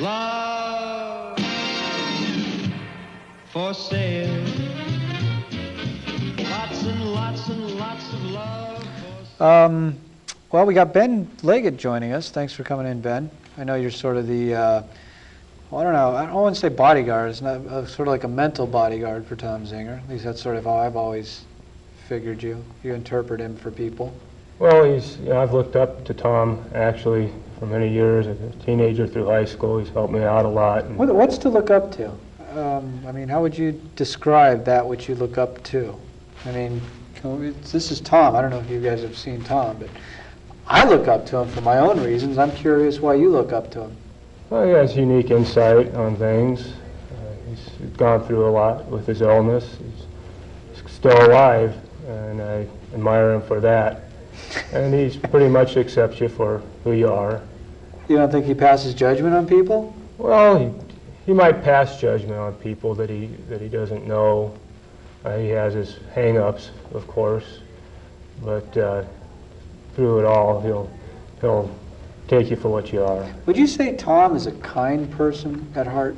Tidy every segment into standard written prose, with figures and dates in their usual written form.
love for sale. Lots and lots and lots of love for sale. Well, we got Ben Leggett joining us. Thanks for coming in, Ben. I know you're sort of the, well, I don't know, I don't want to say bodyguard. It's not sort of like a mental bodyguard for Tom Zinger. At least that's sort of how I've always figured you. You interpret him for people. Well, I've looked up to Tom, actually, for many years. As a teenager through high school, he's helped me out a lot. And What's to look up to? I mean, how would you describe that which you look up to? I mean, this is Tom. I don't know if you guys have seen Tom, but I look up to him for my own reasons. I'm curious why you look up to him. Well, he has unique insight on things. He's gone through a lot with his illness. He's still alive, and I admire him for that. And he's pretty much accepts you for who you are. You don't think he passes judgment on people? Well, he might pass judgment on people that he doesn't know. He has his hang-ups, of course, but through it all, he'll take you for what you are. Would you say Tom is a kind person at heart?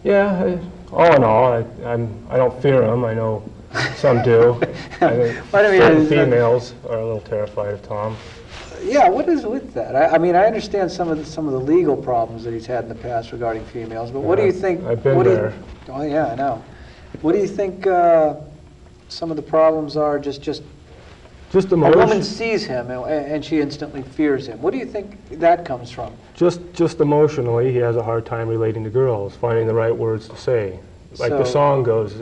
Yeah, all in all, I don't fear him. I know some do. I think certain females are a little terrified of Tom. Yeah, what is with that? I mean, I understand some of the legal problems that he's had in the past regarding females, but what do you think? I've been there. Oh yeah, I know. What do you think some of the problems are? Just a woman sees him and she instantly fears him. What do you think that comes from? Just emotionally, he has a hard time relating to girls, finding the right words to say. Like the song goes,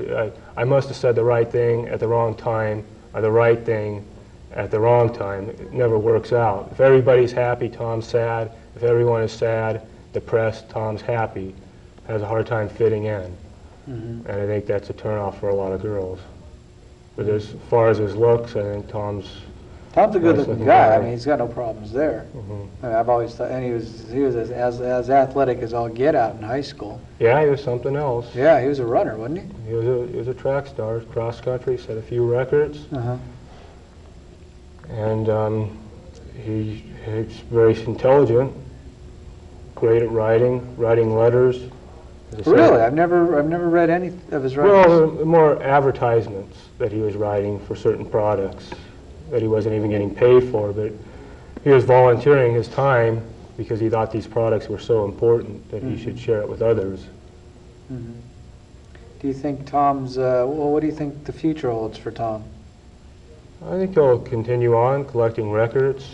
I must have said the right thing at the wrong time, or the right thing at the wrong time. It never works out. If everybody's happy, Tom's sad. If everyone is sad, depressed, Tom's happy. Has a hard time fitting in. And I think that's a turnoff for a lot of girls. But as far as his looks, I think Tom's a good-looking guy. I mean, he's got no problems there. I mean, I've always thought, and he was as athletic as all get out in high school. Yeah, he was something else. Yeah, he was a runner, wasn't he? He was a track star, cross country, set a few records. And he's very intelligent, great at writing letters. Really? I've never read any of his writings. Well, more advertisements that he was writing for certain products that he wasn't even getting paid for, but he was volunteering his time because he thought these products were so important that he should share it with others. Do you think Tom's, well, what do you think the future holds for Tom? I think he'll continue on collecting records,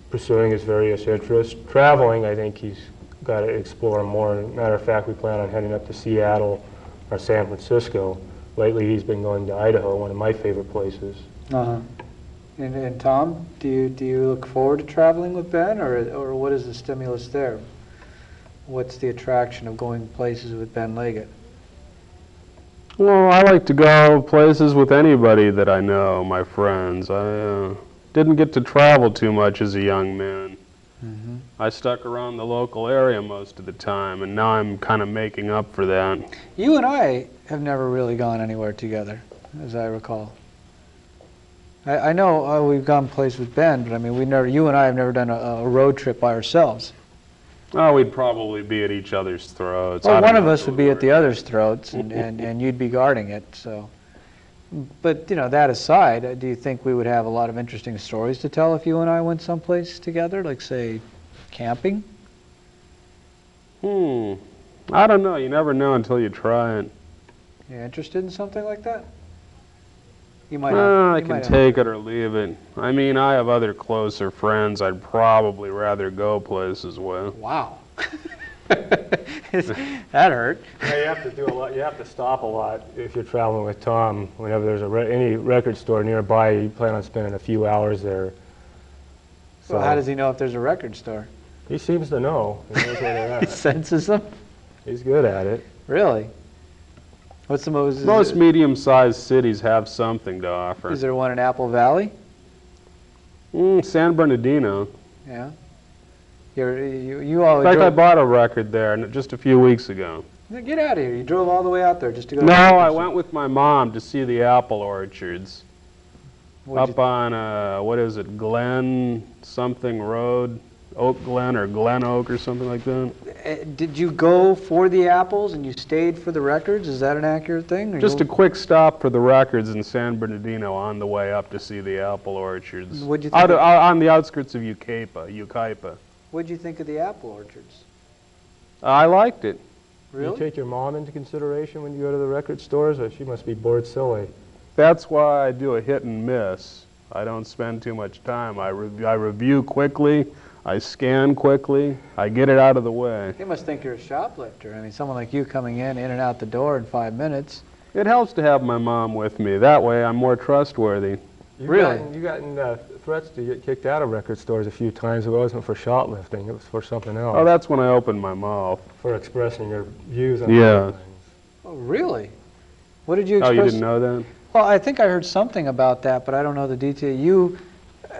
pursuing his various interests. Traveling, I think he's got to explore more. Matter of fact, we plan on heading up to Seattle or San Francisco. Lately, he's been going to Idaho, one of my favorite places. And Tom, do you look forward to traveling with Ben, or what is the stimulus there? What's the attraction of going places with Ben Leggett? Well, I like to go places with anybody that I know, my friends. I didn't get to travel too much as a young man. I stuck around the local area most of the time, and now I'm kind of making up for that. You and I have never really gone anywhere together, as I recall. I know we've gone places with Ben, but I mean, you and I have never done a road trip by ourselves. Oh, we'd probably be at each other's throats. Well, one of us would be at the other's throats, and you'd be guarding it. So, but that aside, do you think we would have a lot of interesting stories to tell if you and I went someplace together, like say, camping? I don't know. You never know until you try it. You interested in something like that? You might. I can take it or leave it. I mean, I have other closer friends I'd probably rather go places with. Wow. That hurt. Yeah, you have to do a lot. You have to stop a lot if you're traveling with Tom. Whenever there's any record store nearby, you plan on spending a few hours there. So how does he know if there's a record store? He seems to know. He knows where they're at. He senses them? He's good at it. Really? What's the most... Most medium-sized cities have something to offer. Is there one in Apple Valley? San Bernardino. Yeah. You all... In fact, I bought a record there just a few weeks ago. Get out of here. You drove all the way out there just to go to... No, I went with my mom to see the apple orchards. Up on, what is it, Glen something Road. Oak Glen or Glen Oak or something like that. Did you go for the apples and you stayed for the records? Is that an accurate thing? Or Just you- a quick stop for the records in San Bernardino on the way up to see the apple orchards. What'd you think On the outskirts of Yucaipa. What'd you think of the apple orchards? I liked it. Do you Really? take your mom into consideration when you go to the record stores, or she must be bored silly? That's why I do a hit and miss. I don't spend too much time. I review quickly, I scan quickly, I get it out of the way. They must think you're a shoplifter. I mean, someone like you coming in and out the door in 5 minutes. It helps to have my mom with me. That way I'm more trustworthy. Really? You've gotten threats to get kicked out of record stores a few times. It wasn't for shoplifting, it was for something else. Oh, that's when I opened my mouth. For expressing your views on Yeah. things. Oh, really? What did you Oh, express? you didn't know that? Well, I think I heard something about that, but I don't know the detail.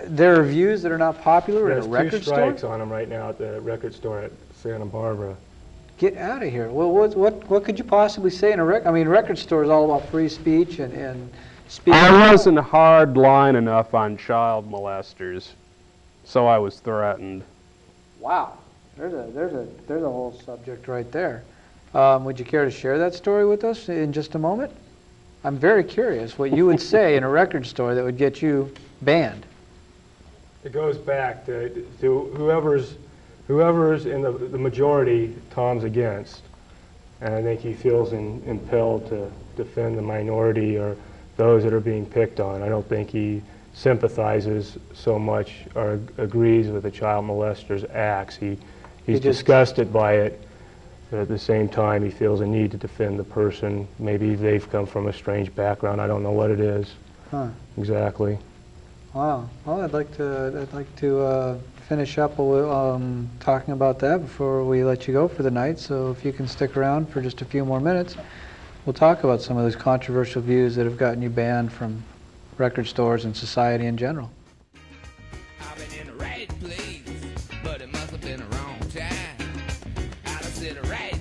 There are views that are not popular There's in a 2 record store? strikes on them right now at the record store at Santa Barbara. Get out of here. Well, what could you possibly say in a record? I mean, record store is all about free speech and speaking. I wasn't hard line enough on child molesters, so I was threatened. Wow. There's a whole subject right there. Would you care to share that story with us in just a moment? I'm very curious what you would say in a record store that would get you banned. It goes back to whoever's in the majority Tom's against. And I think he feels impelled to defend the minority or those that are being picked on. I don't think he sympathizes so much or agrees with the child molester's acts. He's just- disgusted by it, but at the same time he feels a need to defend the person. Maybe they've come from a strange background. I don't know what it is Huh. exactly. Wow. Well, I'd like to finish up talking about that before we let you go for the night. So if you can stick around for just a few more minutes, we'll talk about some of those controversial views that have gotten you banned from record stores and society in general. I've been in the right place, but it must have been the wrong time. I done said the right